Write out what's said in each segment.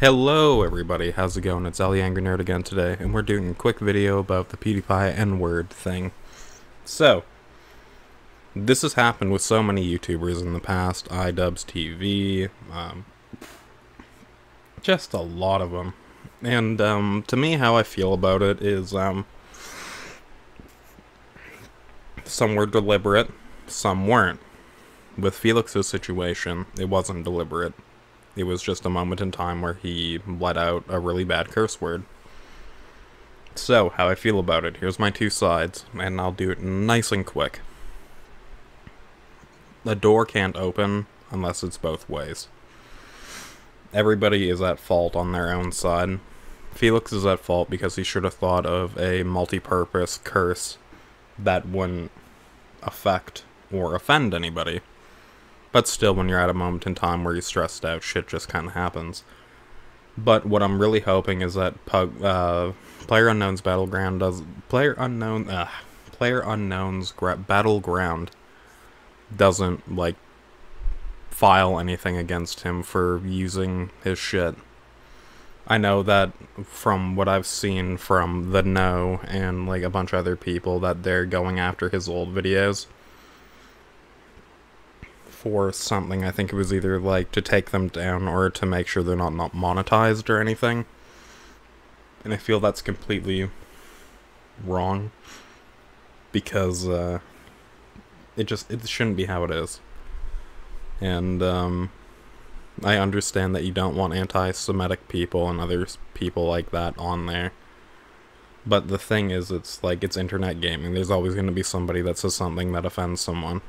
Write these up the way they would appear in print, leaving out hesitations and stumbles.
Hello everybody, how's it going? It's TheAngryNerd again today, and we're doing a quick video about the PewDiePie N-word thing. So, this has happened with so many YouTubers in the past, iDubbbz TV, just a lot of them. And, to me, how I feel about it is, some were deliberate, some weren't. With Felix's situation, it wasn't deliberate. It was just a moment in time where he let out a really bad curse word. So, how I feel about it. Here's my two sides, and I'll do it nice and quick. The door can't open unless it's both ways. Everybody is at fault on their own side. Felix is at fault because he should have thought of a multi-purpose curse that wouldn't affect or offend anybody. But still, when you're at a moment in time where you're stressed out, shit just kind of happens. But what I'm really hoping is that PlayerUnknown's Battleground doesn't, like, file anything against him for using his shit. I know that from what I've seen from The No and, like, a bunch of other people, that they're going after his old videos for something. I think it was either, like, to take them down or to make sure they're not monetized or anything. And I feel that's completely wrong. Because, it shouldn't be how it is. And, I understand that you don't want anti-Semitic people and other people like that on there. But the thing is, it's like, it's internet gaming. There's always going to be somebody that says something that offends someone.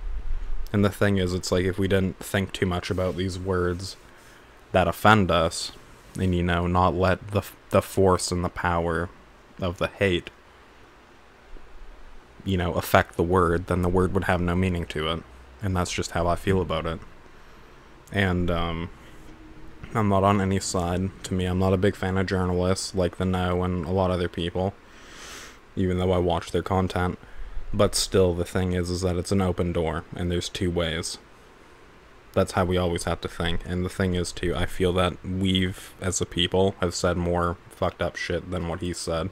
And the thing is, it's like, if we didn't think too much about these words that offend us, and, you know, not let the force and the power of the hate, you know, affect the word, then the word would have no meaning to it. And that's just how I feel about it. And, I'm not on any side. To me, I'm not a big fan of journalists like The No and a lot of other people, even though I watch their content. But still, the thing is that it's an open door, and there's two ways. That's how we always have to think. And the thing is, too, I feel that we've, as a people, have said more fucked up shit than what he said.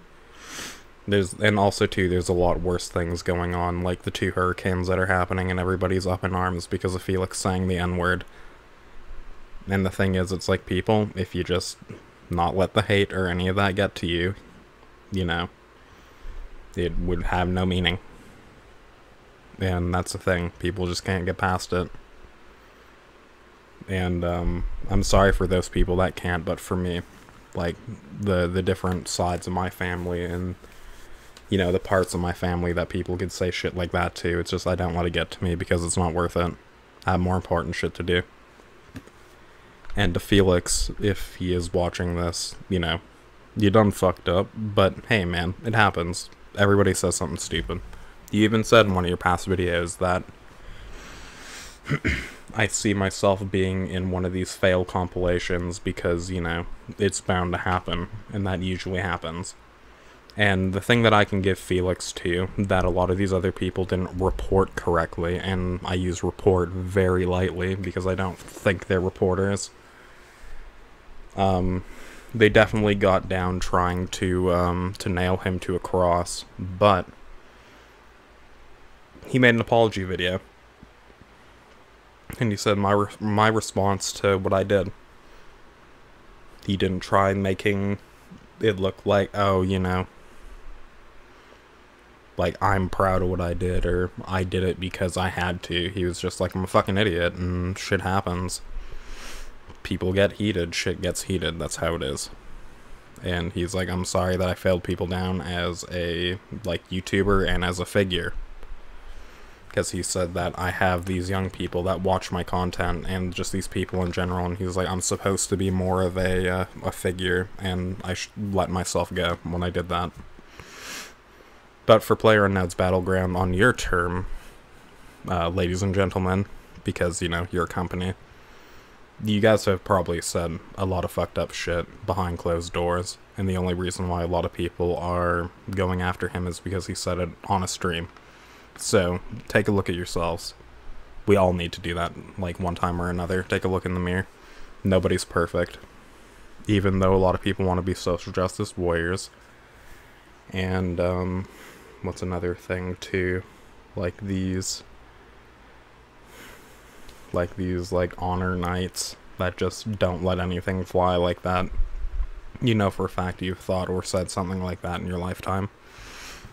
And also, too, there's a lot worse things going on, like the 2 hurricanes that are happening, and everybody's up in arms because of Felix saying the N-word. And the thing is, it's like, people, if you just not let the hate or any of that get to you, you know, it would have no meaning. And that's the thing, people just can't get past it. And, I'm sorry for those people that can't, but for me, like, the different sides of my family and, you know, the parts of my family that people could say shit like that to, it's just, I don't let it get to me because it's not worth it. I have more important shit to do. And to Felix, if he is watching this, you know, you done fucked up, but hey man, it happens. Everybody says something stupid. You even said in one of your past videos that I see myself being in one of these fail compilations because, you know, it's bound to happen, and that usually happens. And the thing that I can give Felix to, that a lot of these other people didn't report correctly, and I use report very lightly because I don't think they're reporters, they definitely got down trying to nail him to a cross, but he made an apology video, and he said, my response to what I did. He didn't try making it look like, oh, you know, like, I'm proud of what I did, or I did it because I had to. He was just like, I'm a fucking idiot, and shit happens. People get heated, shit gets heated, that's how it is. And he's like, I'm sorry that I failed people down as a, like, YouTuber and as a figure. Because he said that I have these young people that watch my content, and just these people in general, and he's like, I'm supposed to be more of a figure, and I let myself go when I did that. But for PlayerUnknown's Battleground, on your term, ladies and gentlemen, because, you know, you're a company, you guys have probably said a lot of fucked up shit behind closed doors, and the only reason why a lot of people are going after him is because he said it on a stream. So, take a look at yourselves. We all need to do that, like, one time or another. Take a look in the mirror. Nobody's perfect. even though a lot of people want to be social justice warriors. And, what's another thing, too? Like these, honor nights that just don't let anything fly like that. You know for a fact you've thought or said something like that in your lifetime.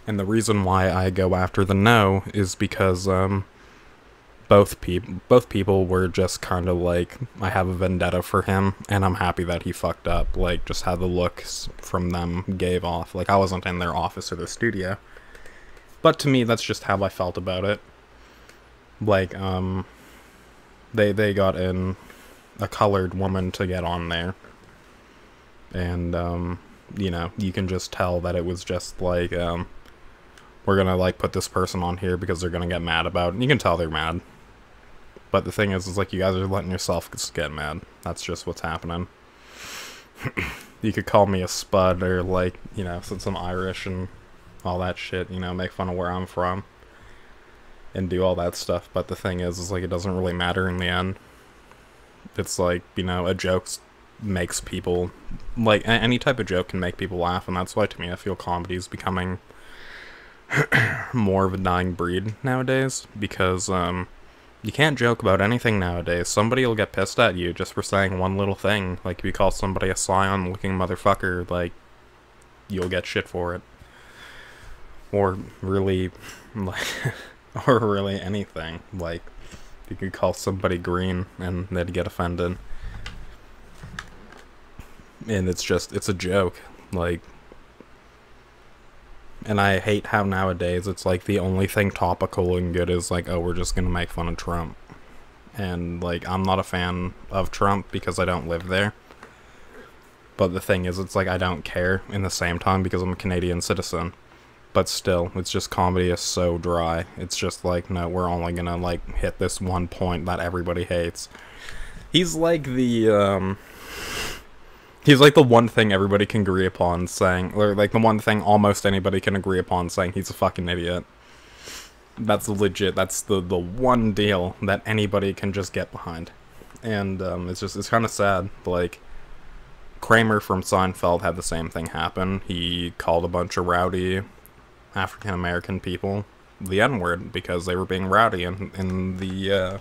And the reason why I go after the no is because, both people were just kind of like, I have a vendetta for him, and I'm happy that he fucked up. Like, just how the looks from them gave off. Like, I wasn't in their office or their studio. But to me, that's just how I felt about it. Like, they got in a colored woman to get on there. And, you know, you can just tell that it was just like, we're gonna, like, put this person on here because they're gonna get mad about it. You can tell they're mad. But the thing is like, you guys are letting yourself just get mad. That's just what's happening. You could call me a spud, or, like, you know, since I'm Irish and all that shit, you know, make fun of where I'm from. And do all that stuff. But the thing is like, it doesn't really matter in the end. It's like, you know, a joke makes people, like, any type of joke can make people laugh. And that's why, to me, I feel comedy is becoming more of a dying breed nowadays. Because, you can't joke about anything nowadays. Somebody will get pissed at you just for saying one little thing. Like, if you call somebody a scion-looking motherfucker, like, you'll get shit for it. Or really, like, or really anything. Like, you could call somebody green and they'd get offended. And it's a joke. Like, and I hate how nowadays it's like the only thing topical and good is like, oh, we're just gonna make fun of Trump. And, like, I'm not a fan of Trump because I don't live there. But the thing is, it's like, I don't care in the same time because I'm a Canadian citizen. But still, it's just, comedy is so dry. It's just like, no, we're only gonna, like, hit this one point that everybody hates. He's like the, he's like the one thing everybody can agree upon saying, or like the one thing almost anybody can agree upon saying he's a fucking idiot. That's legit, that's the one deal that anybody can just get behind. And, it's kind of sad. Like, Kramer from Seinfeld had the same thing happen. He called a bunch of rowdy African-American people the N-word because they were being rowdy in the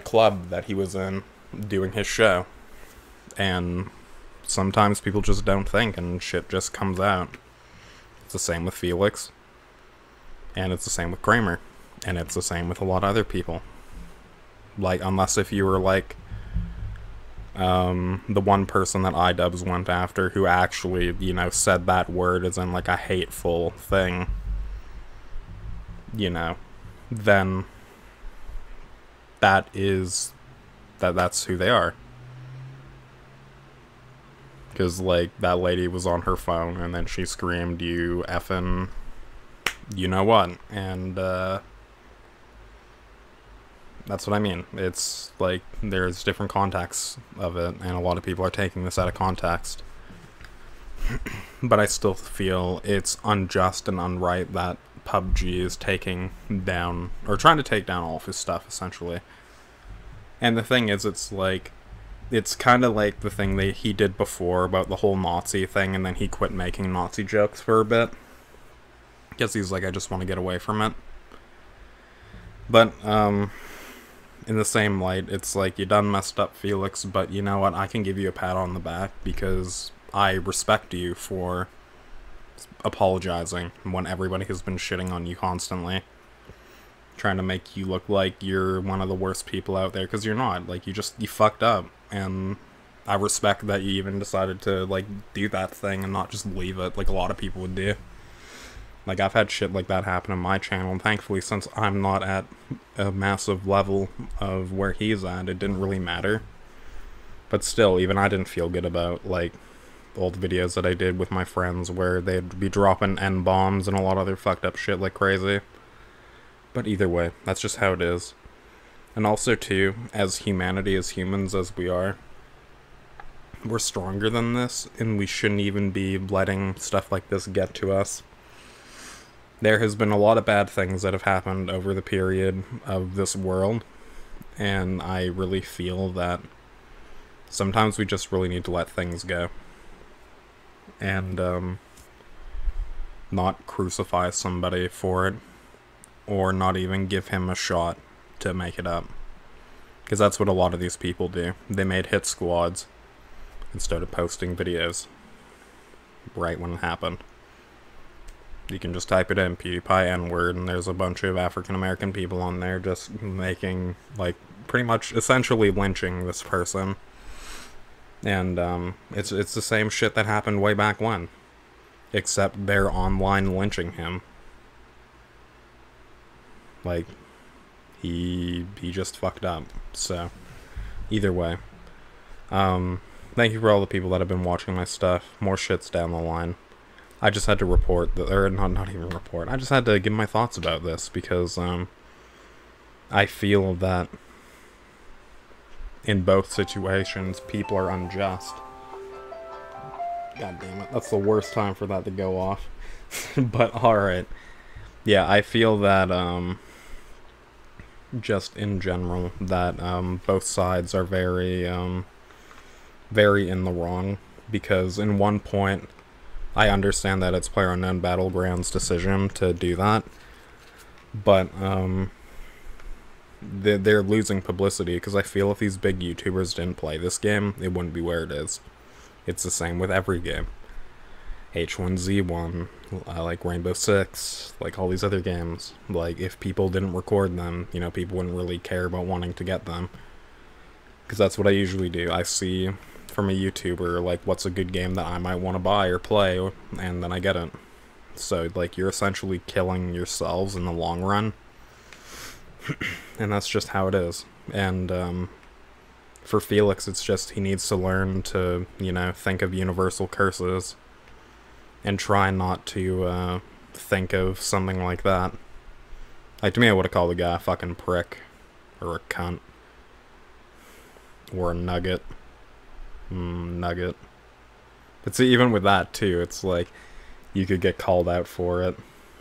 club that he was in doing his show. And sometimes people just don't think and shit just comes out. It's the same with Felix. And it's the same with Kramer. And it's the same with a lot of other people. Like, unless if you were like the one person that iDubbbz went after who actually, you know, said that word as in like a hateful thing, you know, then that's who they are. Because, like, that lady was on her phone, and then she screamed, you effing, you know what, and, that's what I mean. It's, like, there's different contexts of it, and a lot of people are taking this out of context. But I still feel it's unjust and unright that PUBG is taking down, or trying to take down all of his stuff, essentially. And the thing is, it's like, it's kind of like the thing that he did before about the whole Nazi thing, and then he quit making Nazi jokes for a bit. Because he's like, I just want to get away from it. But, in the same light, it's like, you done messed up, Felix, but you know what, I can give you a pat on the back, because I respect you for apologizing when everybody has been shitting on you constantly. Trying to make you look like you're one of the worst people out there, because you're not. Like, you fucked up, and I respect that you even decided to, like, do that thing and not just leave it like a lot of people would do. Like, I've had shit like that happen on my channel, and thankfully, since I'm not at a massive level of where he's at, it didn't really matter. But still, even I didn't feel good about, like, old videos that I did with my friends where they'd be dropping N-bombs and a lot of other fucked up shit like crazy. But either way, that's just how it is. And also, too, as humanity, as humans as we are, we're stronger than this, and we shouldn't even be letting stuff like this get to us. There has been a lot of bad things that have happened over the period of this world, and I really feel that Sometimes we just really need to let things go. And, not crucify somebody for it. Or not even give him a shot to make it up. Because that's what a lot of these people do. They made hit squads instead of posting videos right when it happened. You can just type it in, PewDiePie N-word, and there's a bunch of African-American people on there just making, like, pretty much essentially lynching this person. And it's the same shit that happened way back when. Except they're online lynching him. Like, he just fucked up. So, either way. Thank you for all the people that have been watching my stuff. More shit's down the line. I just had to report, or not even report, I just had to give my thoughts about this, because, I feel that in both situations, people are unjust. God damn it, that's the worst time for that to go off. But, alright. Yeah, I feel that, just in general, that, both sides are very in the wrong, because in one point, I understand that it's PlayerUnknown Battlegrounds' decision to do that, but, they're losing publicity, because I feel if these big YouTubers didn't play this game, it wouldn't be where it is. It's the same with every game. H1Z1, like Rainbow Six, like all these other games. Like, if people didn't record them, you know, people wouldn't really care about wanting to get them. Because that's what I usually do. I see from a YouTuber, like, what's a good game that I might want to buy or play, and then I get it. So, like, you're essentially killing yourselves in the long run. And that's just how it is. And, for Felix, it's just he needs to learn to, you know, think of universal curses. And try not to, think of something like that. Like, to me, I would have called the guy a fucking prick. Or a cunt. Or a nugget. Nugget. But see, even with that, too, it's like, you could get called out for it.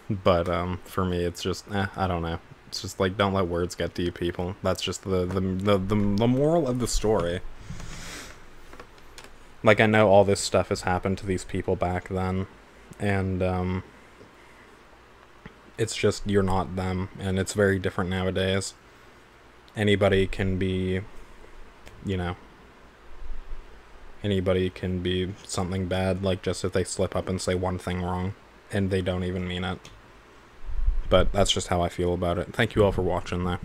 But, for me, it's just, I don't know. It's just like, don't let words get to you, people. That's just the moral of the story. Like, I know all this stuff has happened to these people back then, and, it's just, you're not them, and it's very different nowadays. Anybody can be, you know, anybody can be something bad, like, just if they slip up and say one thing wrong, and they don't even mean it. But that's just how I feel about it. Thank you all for watching, though.